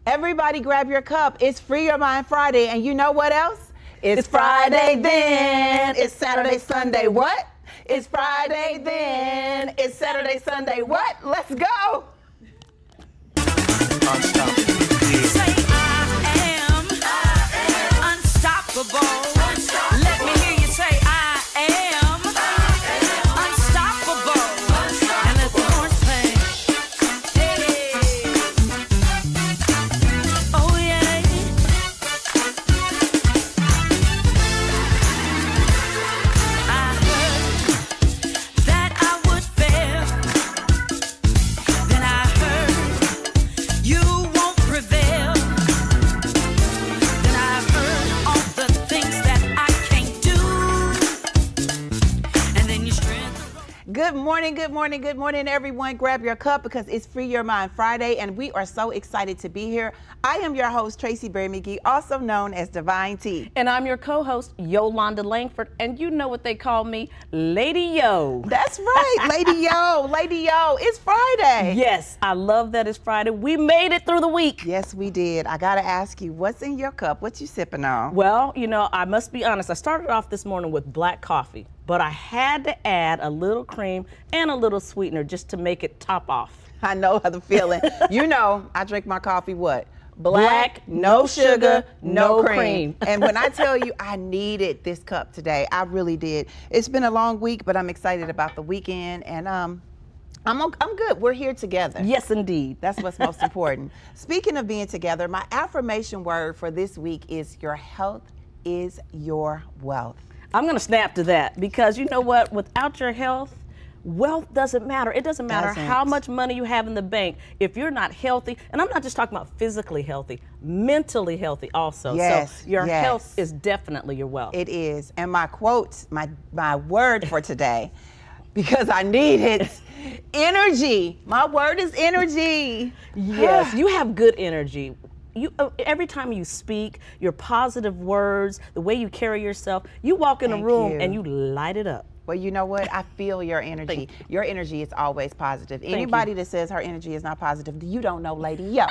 Everybody grab your cup. It's Free Your Mind Friday. And you know what else? It's Friday then. It's Saturday, Sunday. What? It's Friday then. It's Saturday, Sunday. What? Let's go. Say I am unstoppable. Let me hear you say I am unstoppable. And let the horns play. Hey. Oh yeah. I heard that I would fail. Then I heard you won't prevail. Then I heard all the things that I can't do. And then you strengthen. Good morning, good morning, good morning, everyone. Grab your cup because it's Free Your Mind Friday, and we are so excited to be here. I am your host, Tracy Berry McGee, also known as Divine T. And I'm your co-host, Yolanda Langford, and you know what they call me, Lady Yo. That's right, Lady Yo, Lady Yo. It's Friday. Yes, I love that it's Friday. We made it through the week. Yes, we did. I gotta ask you, what's in your cup? What you sipping on? Well, you know, I must be honest. I started off this morning with black coffee, but I had to add a little cream and a little sweetener just to make it top off. I know how the feeling. You know, I drink my coffee what? Black, no sugar, no cream. And when I tell you I needed this cup today, I really did. It's been a long week, but I'm excited about the weekend, and I'm good. We're here together. Yes, indeed. That's what's most important. Speaking of being together, my affirmation word for this week is your health is your wealth. I'm going to snap to that because you know what? Without your health, wealth doesn't matter. It doesn't matter how much money you have in the bank. If you're not healthy, and I'm not just talking about physically healthy, mentally healthy also. Yes, so your yes. health is definitely your wealth. It is. And my quotes, my word for today, because I need it, energy. My word is energy. Yes, you have good energy. You, every time you speak, your positive words, the way you carry yourself, you walk in a room and you light it up. Well, you know what? I feel your energy. Your energy is always positive. Anybody that says her energy is not positive, you don't know Lady Yo.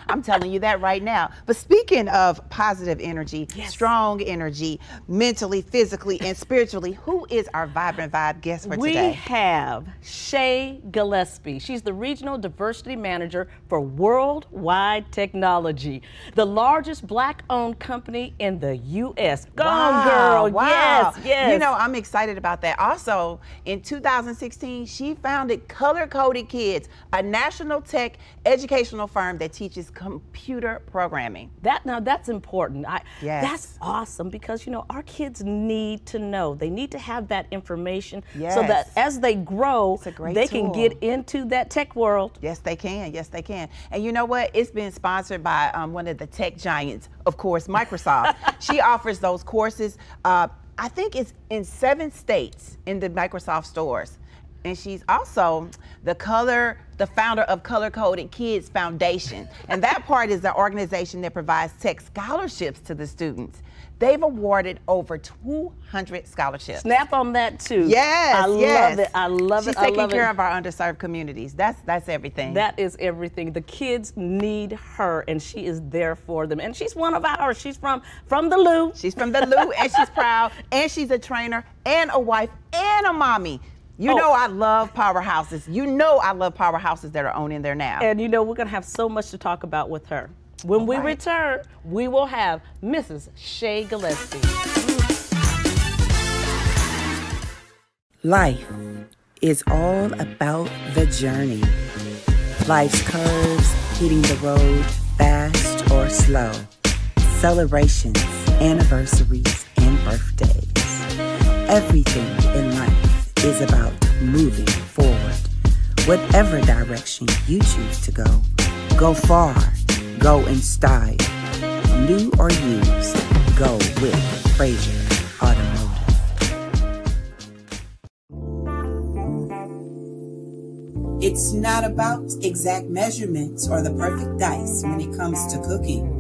I'm telling you that right now. But speaking of positive energy, strong energy, mentally, physically, and spiritually, who is our Vibrant Vibe guest for today? We have Shay Gillespie. She's the Regional Diversity Manager for Worldwide Technology, the largest Black-owned company in the U.S. Go on, girl. Wow. Yes, yes. You know, I'm excited about that. Also, in 2016, she founded Color Coded Kids, a national tech educational firm that teaches computer programming. That's important. Yes. That's awesome because, you know, our kids need to know. They need to have that information so Yes. that as they grow, they can get into that tech world. Yes, they can. Yes, they can. And you know what? It's been sponsored by one of the tech giants, of course, Microsoft. She offers those courses. I think it's in 7 states in the Microsoft stores. And she's also the founder of Color Coded Kids Foundation. And that part is the organization that provides tech scholarships to the students. They've awarded over 200 scholarships. Snap on that too. Yes, I love it. I love it. She's taking care of our underserved communities. That's everything. That is everything. The kids need her, and she is there for them. And she's one of ours. She's from the Lou. She's from the Lou, and she's proud, and she's a trainer, and a wife, and a mommy. You know I love powerhouses. You know I love powerhouses that are on in there now. And you know we're going to have so much to talk about with her. When we return, we will have Mrs. Shay Gillespie. Life is all about the journey. Life's curves, hitting the road fast or slow. Celebrations, anniversaries, and birthdays. Everything in life is about moving forward. Whatever direction you choose to go far, go in style. New or used, go with Fraser Automotive. It's not about exact measurements or the perfect dice when it comes to cooking.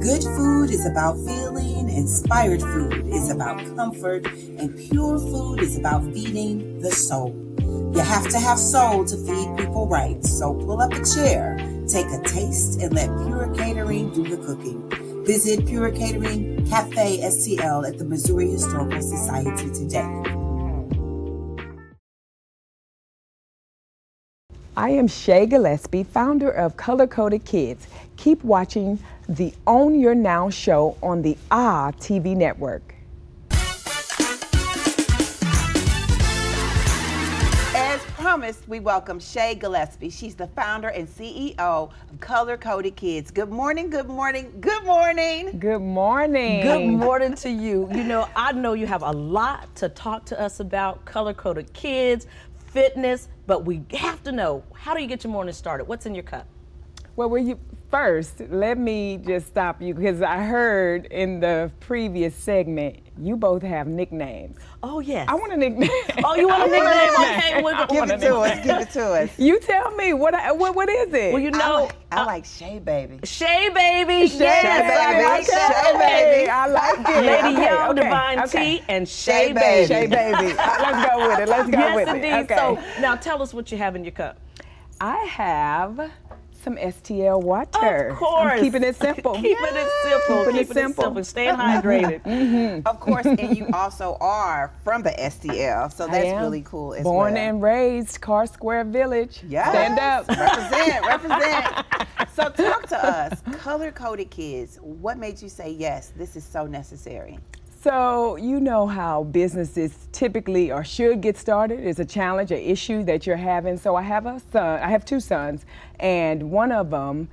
Good food is about feeling, inspired food is about comfort, and pure food is about feeding the soul. You have to have soul to feed people right, so pull up a chair, Take a taste and let Pure Catering do the cooking. Visit Pure Catering Cafe STL at the Missouri Historical Society today. I am Shay Gillespie, founder of Color Coded Kids. Keep watching the Own Your Now show on the TV network. As promised, we welcome Shay Gillespie. She's the founder and CEO of Color Coded Kids. Good morning, good morning, good morning. Good morning. Good morning to you. You know, I know you have a lot to talk to us about, Color Coded Kids, fitness, but we have to know, how do you get your morning started? What's in your cup? Well, first, let me just stop you because I heard in the previous segment, you both have nicknames. Oh, yes. I want a nickname. Oh, you want a nickname? Okay, Give it to us, give it to us. You tell me, what is it? Well, you know, I like Shay Baby. Shay Baby. Shay Yes, Baby. I like that. Shay Baby. I like it. Lady Okay, Young, okay, Divine okay. T, and Shay Baby. Baby. Shay Baby. Let's go with it. Let's go Yes, with indeed. it. Okay. So now tell us what you have in your cup. I have some STL water. Of course. I'm keeping it simple. Keeping it simple. Keeping it Keeping it simple. simple. Staying hydrated. Of course, and you also are from the STL, so I that's am. really cool as Born well. and raised, Car Square Village. Yes. Stand up. Represent. So talk to us, Color Coded Kids. What made you say, yes, this is so necessary? So you know how businesses typically or should get started. It's a challenge, an issue that you're having. So I have a son, I have two sons, and one of them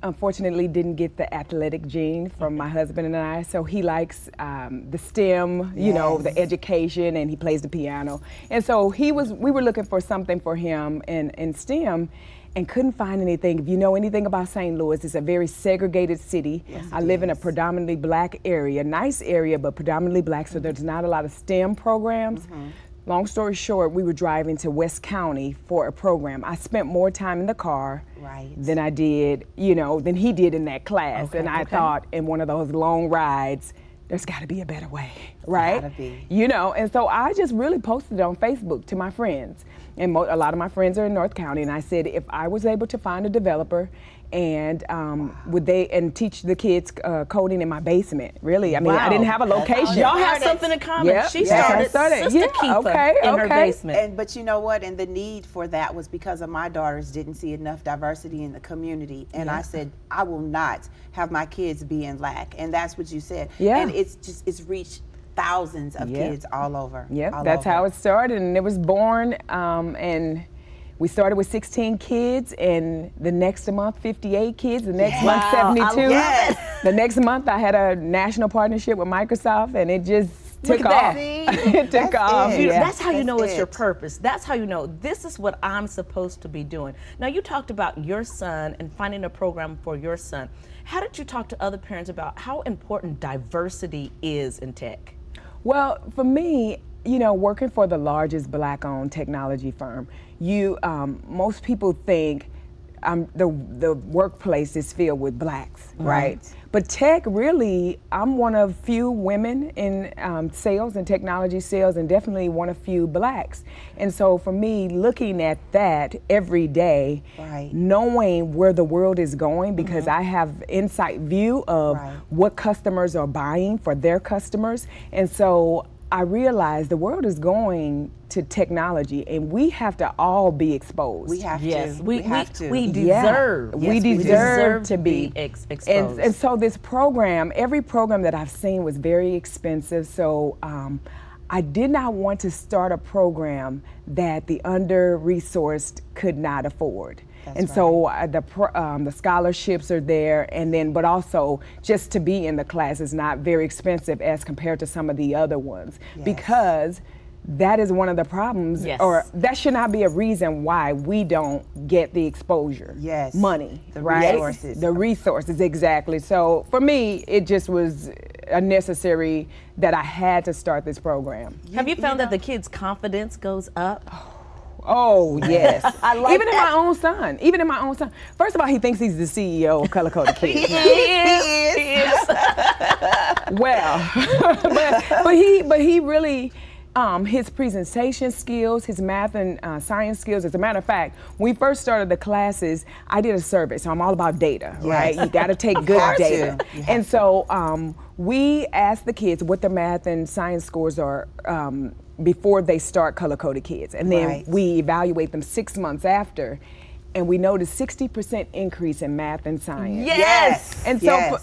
unfortunately didn't get the athletic gene from my husband and I. So he likes the STEM, you know, the education, and he plays the piano. And so we were looking for something for him in STEM, and couldn't find anything. If you know anything about St. Louis, it's a very segregated city. Yes, I live in a predominantly black area, nice area, but predominantly black, so there's not a lot of STEM programs. Long story short, we were driving to West County for a program. I spent more time in the car than I did, than he did in that class. And I thought in one of those long rides, there's gotta be a better way, right? Gotta be. And so I just really posted it on Facebook to my friends. And a lot of my friends are in North County, and I said if I was able to find a developer and and teach the kids coding in my basement, really. I mean, I didn't have a location. Y'all have something in common. Yep. She started Sister Keeper in her basement. But you know what? And the need for that was because of my daughters didn't see enough diversity in the community. And I said, I will not have my kids be in lack. And that's what you said. Yeah. And it's reached thousands of kids all over. Yep, that's how it started, and it was born, and we started with 16 kids, and the next month 58 kids, the next month 72. The next month I had a national partnership with Microsoft, and it just took off. It took off. That's how you know it's your purpose. That's how you know this is what I'm supposed to be doing. Now, you talked about your son and finding a program for your son. How did you talk to other parents about how important diversity is in tech? Well, for me, working for the largest black-owned technology firm, most people think the workplace is filled with blacks, right? But tech, really, I'm one of few women in sales and technology sales, and definitely one of few blacks. And so for me, looking at that every day, knowing where the world is going, because I have inside view of what customers are buying for their customers. And so I realized the world is going to technology, and we have to all be exposed. We have to. We have to. We deserve. We deserve to be exposed. And so this program, every program that I've seen was very expensive. So I did not want to start a program that the under-resourced could not afford. So the scholarships are there, but also just to be in the class is not very expensive as compared to some of the other ones, because that is one of the problems, or that should not be a reason why we don't get the exposure. Money, resources. The resources, exactly. So for me, it just was a necessary that I had to start this program. Have you found that the kids' confidence goes up? Oh, yes. Even in my own son. First of all, he thinks he's the CEO of Color Coded Kids. He is. Well, but he really, his presentation skills, his math and science skills. As a matter of fact, when we first started the classes, I did a survey, so I'm all about data, right? You got to take good data. And so we asked the kids what their math and science scores are before they start color-coded kids. And then we evaluate them 6 months after. And we noticed 60% increase in math and science. Yes! And so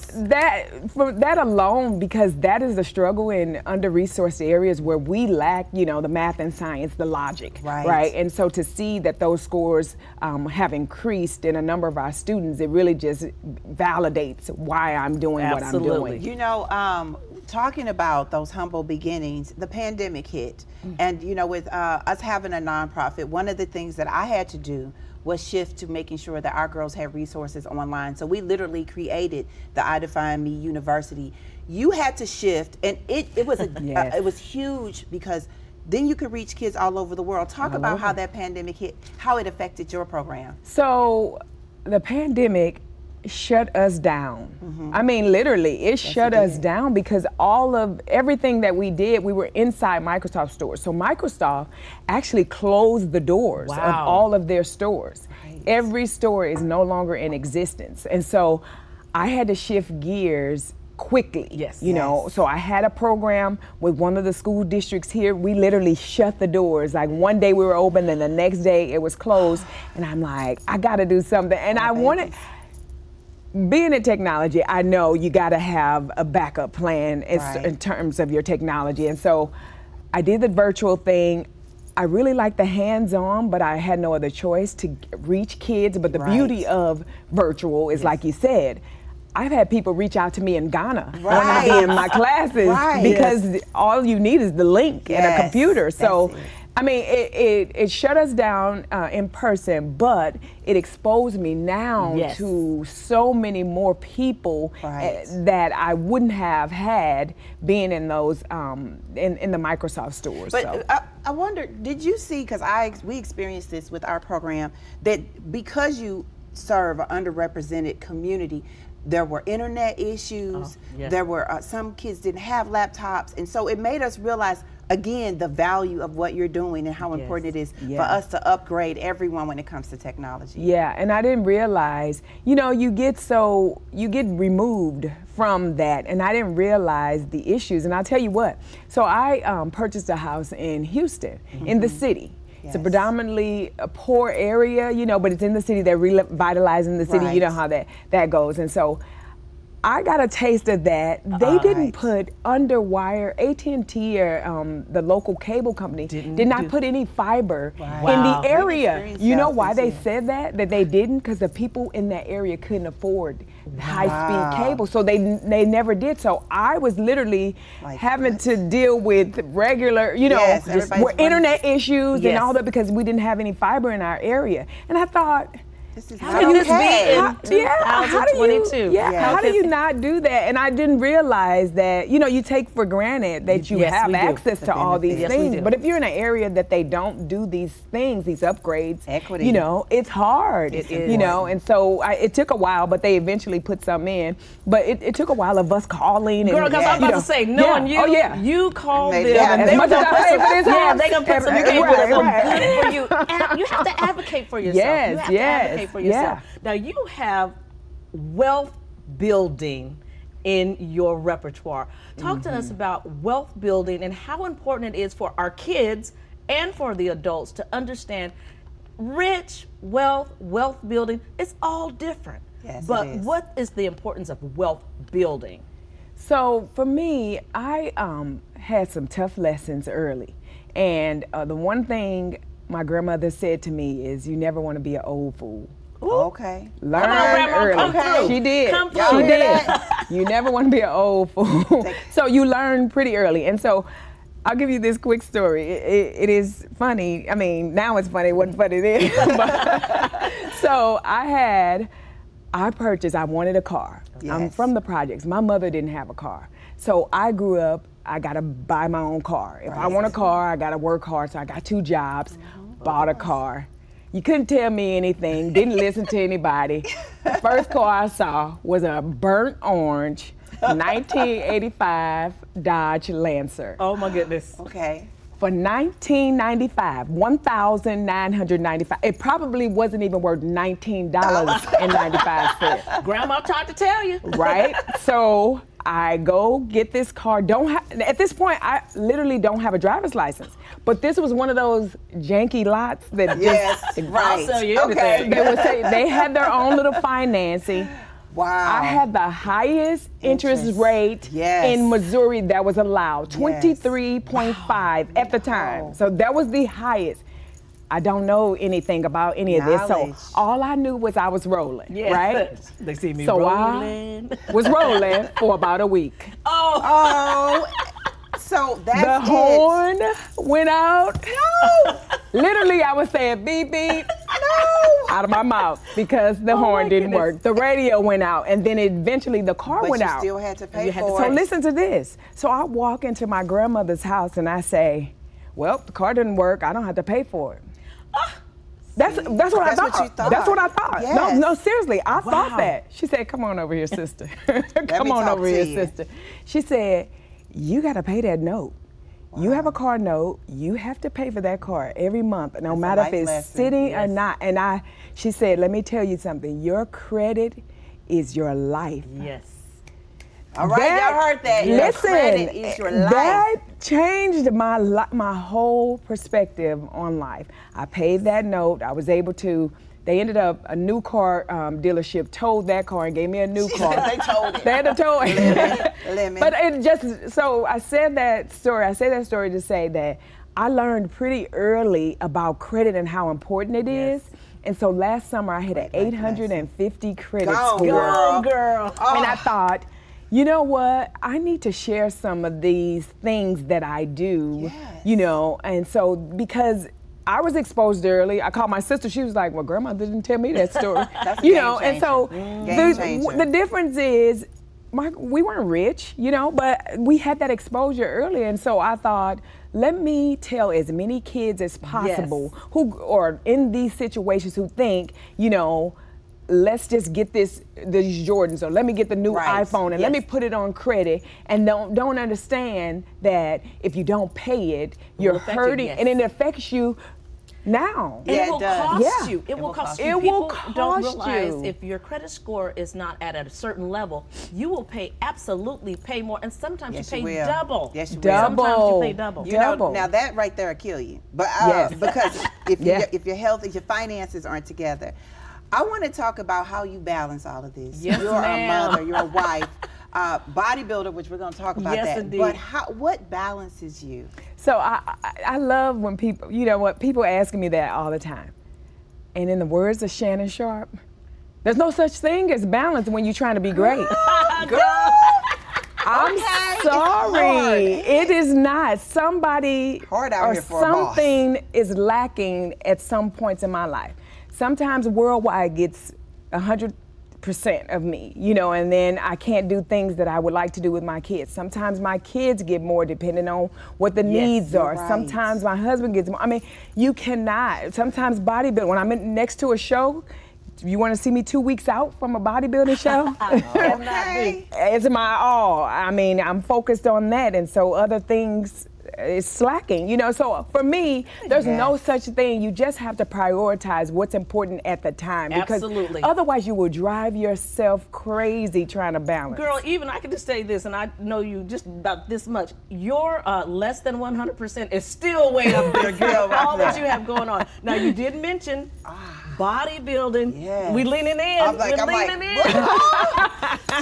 for that alone, because that is the struggle in under-resourced areas where we lack, you know, the math and science, the logic, right? And so to see that those scores have increased in a number of our students, it really just validates why I'm doing what I'm doing. You know, talking about those humble beginnings, the pandemic hit. And, you know, with us having a nonprofit, one of the things that I had to do was shift to making sure that our girls had resources online. So we literally created the I Define Me University. You had to shift, and it was it was huge because then you could reach kids all over the world. Talk about how that pandemic hit, how it affected your program. So the pandemic shut us down. I mean, literally, it shut us down because everything that we did, we were inside Microsoft stores. So Microsoft actually closed the doors of all of their stores. Every store is no longer in existence. And so I had to shift gears quickly. You know, so I had a program with one of the school districts here. We literally shut the doors. Like one day we were open and the next day it was closed. And I'm like, I gotta do something. And I wanted, being in technology, I know you got to have a backup plan in terms of your technology. And so I did the virtual thing. I really like the hands-on, but I had no other choice to reach kids. But the beauty of virtual is, like you said, I've had people reach out to me in Ghana wanting to be in my classes because all you need is the link and a computer. So I mean, it shut us down in person, but it exposed me now to so many more people that I wouldn't have had being in those in the Microsoft stores. But I wonder, did you see? Because we experienced this with our program, that because you serve an underrepresented community, there were internet issues. There were some kids didn't have laptops, and so it made us realize, again, the value of what you're doing and how important it is for us to upgrade everyone when it comes to technology. Yeah, and I didn't realize, you know, you get removed from that, and I didn't realize the issues. And I'll tell you what, so I purchased a house in Houston, in the city. It's a predominantly a poor area, you know, but it's in the city. They're revitalizing the city. You know how that goes. And so I got a taste of that. They didn't put underwire, AT&T or the local cable company did not put any fiber in the area. You know why they said that they didn't? Because the people in that area couldn't afford high-speed cable, so they never did. So I was literally having to deal with regular, you know, internet issues and all that because we didn't have any fiber in our area. And I thought, how can this be in 2022? How do you not do that? And I didn't realize that, you know, you take for granted that you have access to all these things. But if you're in an area that they don't do these things, these upgrades, you know, it's hard, you know. And so it took a while, but they eventually put some in. But it took a while of us calling. Girl, because I'm about to say, knowing you, you called them. As much as I pay for this house, they gonna put some cable good for you. And you have to advocate for yourself. You have to advocate for yourself. Now you have wealth building in your repertoire. Talk to us about wealth building and how important it is for our kids and for the adults to understand rich wealth building. It's all different. But what is the importance of wealth building? So for me, I had some tough lessons early. And the one thing my grandmother said to me is, you never want to be an old fool. Okay. Learn early. She did. She did. You never want to be an old fool. So you learn pretty early. And so I'll give you this quick story. It is funny. I mean, now it's funny. It wasn't funny then. So I wanted a car. I'm from the projects. My mother didn't have a car. So I grew up, I got to buy my own car. If I want a car, I got to work hard. So I got 2 jobs, bought a car. You couldn't tell me anything, didn't listen to anybody. The first car I saw was a burnt orange 1985 Dodge Lancer. Oh my goodness. Okay. For $19.95, $1,995. It probably wasn't even worth $19.95. Grandma tried to tell you. Right? So I go get this car. At this point, I literally don't have a driver's license. But this was one of those janky lots that I'll sell you anything. They had their own little financing. Wow. I had the highest interest rate in Missouri that was allowed, 23.5 at the time. So that was the highest. I don't know anything about any of this, so all I knew was I was rolling, right? They see me so rolling. I was rolling for about a week. So that's the horn went out. No. Literally, I was saying beep beep. No. Out of my mouth because the horn didn't work. The radio went out, and then eventually the car went out. But you still had to pay for it. So listen to this. So I walk into my grandmother's house and I say, "Well, the car didn't work. I don't have to pay for it." That's what I thought. What you thought. That's what I thought. Yes. No, seriously, I thought that. She said, "Come on over here, sister. Come on over here, sister." She said, "You got to pay that note. You have a car note. You have to pay for that car every month, no matter if it's sitting or not." And she said, "Let me tell you something. Your credit is your life." Yes. All right, y'all heard that. Your credit is your life. That changed my whole perspective on life. I paid that note. I was able to. They ended up, a new car dealership towed that car and gave me a new car. They told it. They had to tow it. Lemon. But it just, so I said that story to say that I learned pretty early about credit and how important it is. And so last summer I hit an 850 credit score. Go, girl. And I thought, you know what? I need to share some of these things that I do, you know, and so because I was exposed early. I called my sister. She was like, "Well, Grandma didn't tell me that story." That's a you game know, changer. and so the difference is, we weren't rich, you know, but we had that exposure early, and so I thought, let me tell as many kids as possible who are in these situations who think, you know, let's just get these Jordans, or let me get the new iPhone and let me put it on credit, and don't understand that if you don't pay it, you're hurting, and it affects you now. And it will cost you. It will cost you. People don't realize if your credit score is not at a certain level, you will absolutely pay more, and sometimes you pay double. Yes, you will. Sometimes you pay double. You know, now that right there will kill you. But because if your health, if your finances aren't together. I want to talk about how you balance all of this. Yes, you're a mother, you're a wife, bodybuilder, which we're going to talk about that. Indeed. But what balances you? So I love when people, you know what, people asking me that all the time. And in the words of Shannon Sharp, there's no such thing as balance when you're trying to be great. Girl! I'm sorry. It is not. Somebody hard out or here for a boss. something is lacking at some points in my life. Sometimes Worldwide gets 100% of me, you know, and then I can't do things that I would like to do with my kids. Sometimes my kids get more depending on what the needs are. Sometimes my husband gets more. I mean, you cannot. Sometimes bodybuilding, when I'm next to a show, you want to see me 2 weeks out from a bodybuilding show? It's my all. I mean, I'm focused on that, and so other things is slacking, you know. So for me, there's no such thing. You just have to prioritize what's important at the time, because otherwise you will drive yourself crazy trying to balance. Girl, even I can just say this, and I know you just about this much. Your less than 100% is still way up there, girl. All that you have going on. Now you did mention bodybuilding. Yes. We leaning in. I'm leaning in.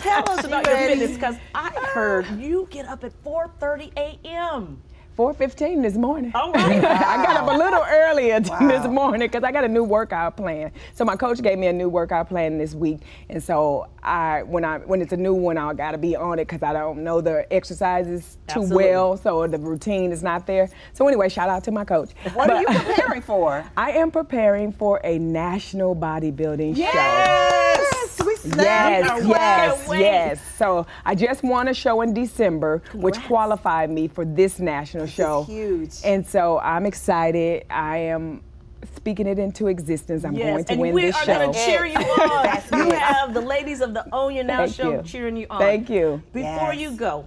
Tell us about your fitness, because I heard you get up at 4:30 a.m. 4:15 this morning. All right. I got up a little earlier this morning because I got a new workout plan. So my coach gave me a new workout plan this week, and so when it's a new one, I got to be on it because I don't know the exercises too well, so the routine is not there. So anyway, shout out to my coach. What are you preparing for? I am preparing for a national bodybuilding show. Yes. So I just won a show in December, which qualified me for this national show. This is huge. And so I'm excited. I am speaking it into existence. I'm going to win this show. And we are going to cheer you on. You have the ladies of the Own Your Now show cheering you on. Thank you. Before you go,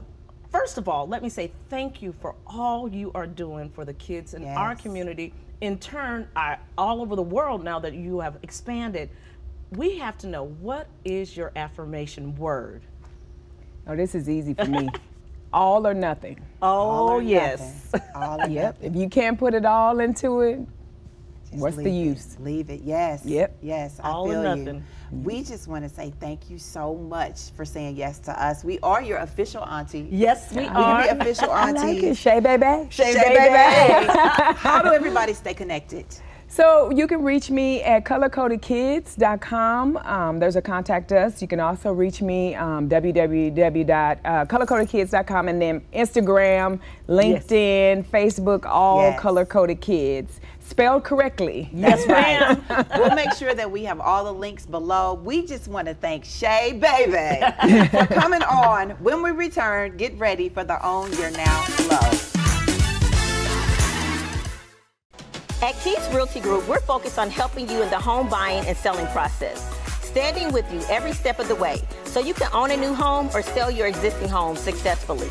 first of all, let me say thank you for all you are doing for the kids in our community. In turn, all over the world now that you have expanded, we have to know, what is your affirmation word? Oh, this is easy for me. All or nothing. Oh, yes. All or Yep. nothing. If you can't put it all into it, Just what's the leave use? it. Leave it. Yes. Yep. Yes. I All or feel nothing. you. We just want to say thank you so much for saying yes to us. We are your official auntie. Yes, we We are. can be official I like it. aunties. Shay baby. Shay baby. How do everybody stay connected? So you can reach me at colorcodedkids.com. There's a contact us. You can also reach me www.colorcodedkids.com, and then Instagram, LinkedIn, Facebook, all Color Coded Kids. Spelled correctly. Yes, ma'am. We'll make sure that we have all the links below. We just want to thank Shay Baby for coming on. When we return, get ready for the Own Your Now Flow. At Keith's Realty Group, we're focused on helping you in the home buying and selling process, standing with you every step of the way so you can own a new home or sell your existing home successfully.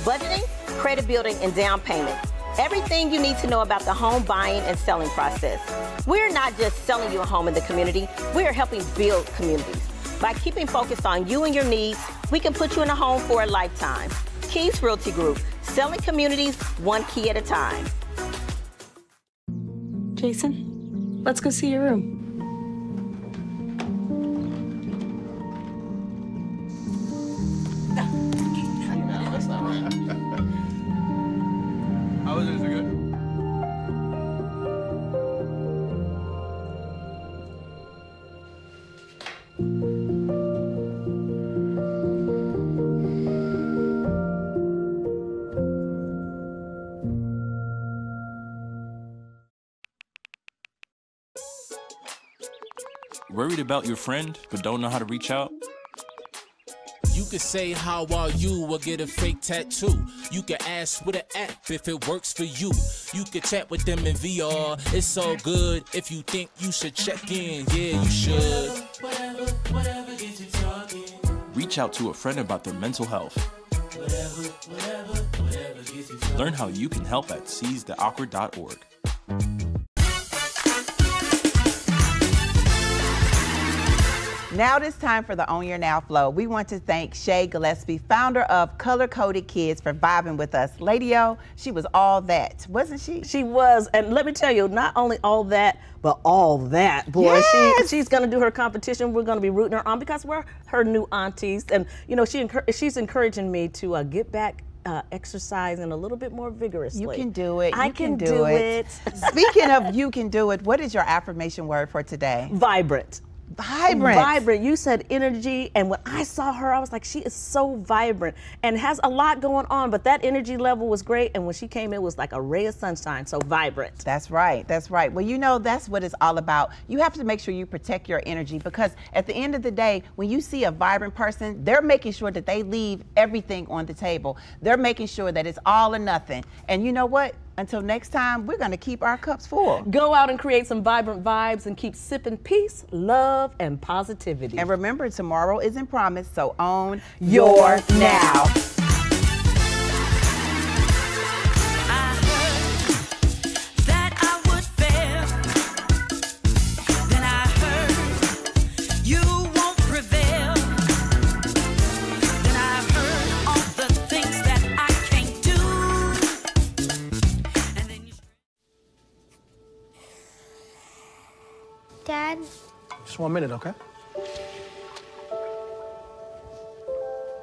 Budgeting, credit building, and down payment. Everything you need to know about the home buying and selling process. We're not just selling you a home in the community, we are helping build communities. By keeping focused on you and your needs, we can put you in a home for a lifetime. Keith's Realty Group, selling communities one key at a time. Jason, let's go see your room. That's not right. How was it? Is it good? Worried about your friend, but don't know how to reach out? You could say, how are you, or get a fake tattoo. You can ask with an app if it works for you. You could chat with them in VR, it's so good. If you think you should check in, yeah, you should. Whatever gets you talking. Reach out to a friend about their mental health. Whatever gets you talking. Learn how you can help at seizetheawkward.org. Now it is time for the Own Your Now Flow. We want to thank Shay Gillespie, founder of Color Coded Kids, for vibing with us. Lady-O, she was all that, wasn't she? She was, and let me tell you, not only all that, but all that, boy. Yes. She's gonna do her competition. We're gonna be rooting her on because we're her new aunties, and you know she's encouraging me to get back exercising a little bit more vigorously. You can do it. I You can do it. Speaking of you can do it, what is your affirmation word for today? Vibrant. Vibrant. Vibrant. You said energy, and when I saw her, I was like, she is so vibrant and has a lot going on, but that energy level was great, and when she came in, it was like a ray of sunshine, so vibrant. That's right. That's right. Well, you know, that's what it's all about. You have to make sure you protect your energy, because at the end of the day, when you see a vibrant person, they're making sure that they leave everything on the table. They're making sure that it's all or nothing. And you know what? Until next time, we're going to keep our cups full. Go out and create some vibrant vibes and keep sipping peace, love, and positivity. And remember, tomorrow isn't promised, so own your now. Dad? Just 1 minute, okay?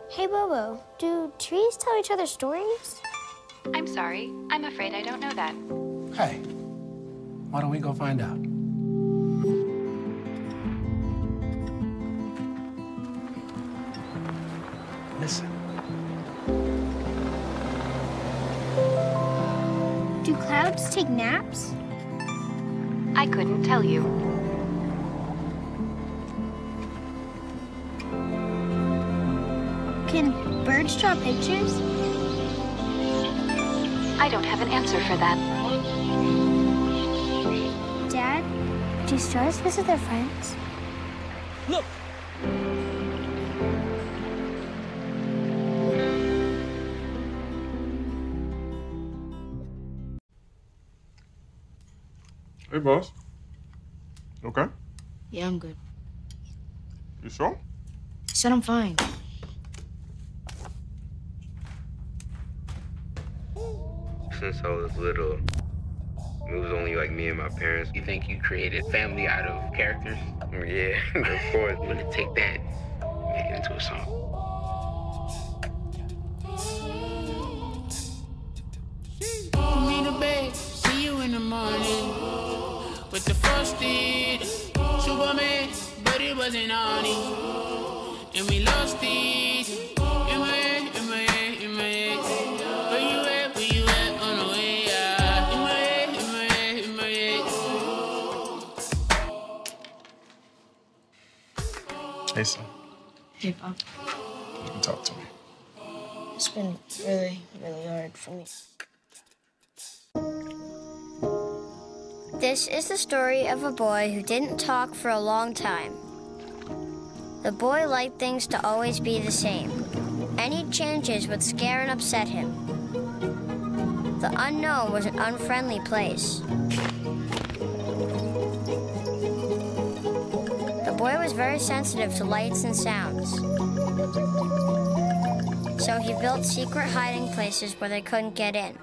Hey, Bobo, do trees tell each other stories? I'm sorry. I'm afraid I don't know that. Hey, why don't we go find out? Listen. Do clouds take naps? I couldn't tell you. Can birds draw pictures? I don't have an answer for that. Dad, do stars visit their friends? Look! Hey, boss. Okay? Yeah, I'm good. You sure? I said I'm fine. Since I was little, it was only like me and my parents. You think you created family out of characters? Yeah, of course. I'm gonna take that, make it into a song. Put me to bed, see you in the morning. With the frosted Superman, but it wasn't on it. And we lost it. In my head, in my head, in my head. Where you at, where you at, on the way out. In my head, in my head, in my head. Hey, son. Hey, Pop. You can talk to me. It's been really, really hard for me. This is the story of a boy who didn't talk for a long time. The boy liked things to always be the same. Any changes would scare and upset him. The unknown was an unfriendly place. The boy was very sensitive to lights and sounds. So he built secret hiding places where they couldn't get in.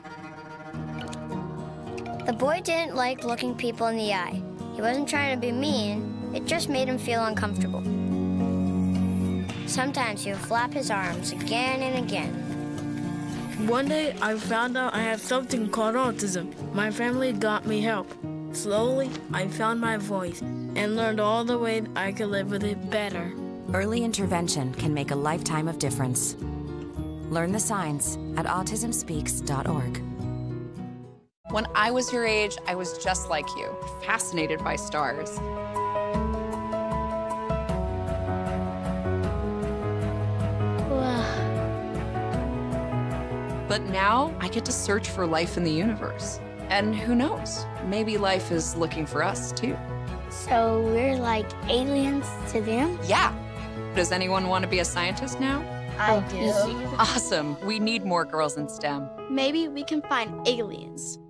The boy didn't like looking people in the eye. He wasn't trying to be mean, it just made him feel uncomfortable. Sometimes he would flap his arms again and again. One day, I found out I have something called autism. My family got me help. Slowly, I found my voice and learned all the ways I could live with it better. Early intervention can make a lifetime of difference. Learn the signs at autismspeaks.org. When I was your age, I was just like you, fascinated by stars. But now I get to search for life in the universe. And who knows, maybe life is looking for us too. So we're like aliens to them? Yeah. Does anyone want to be a scientist now? I do. Awesome. We need more girls in STEM. Maybe we can find aliens.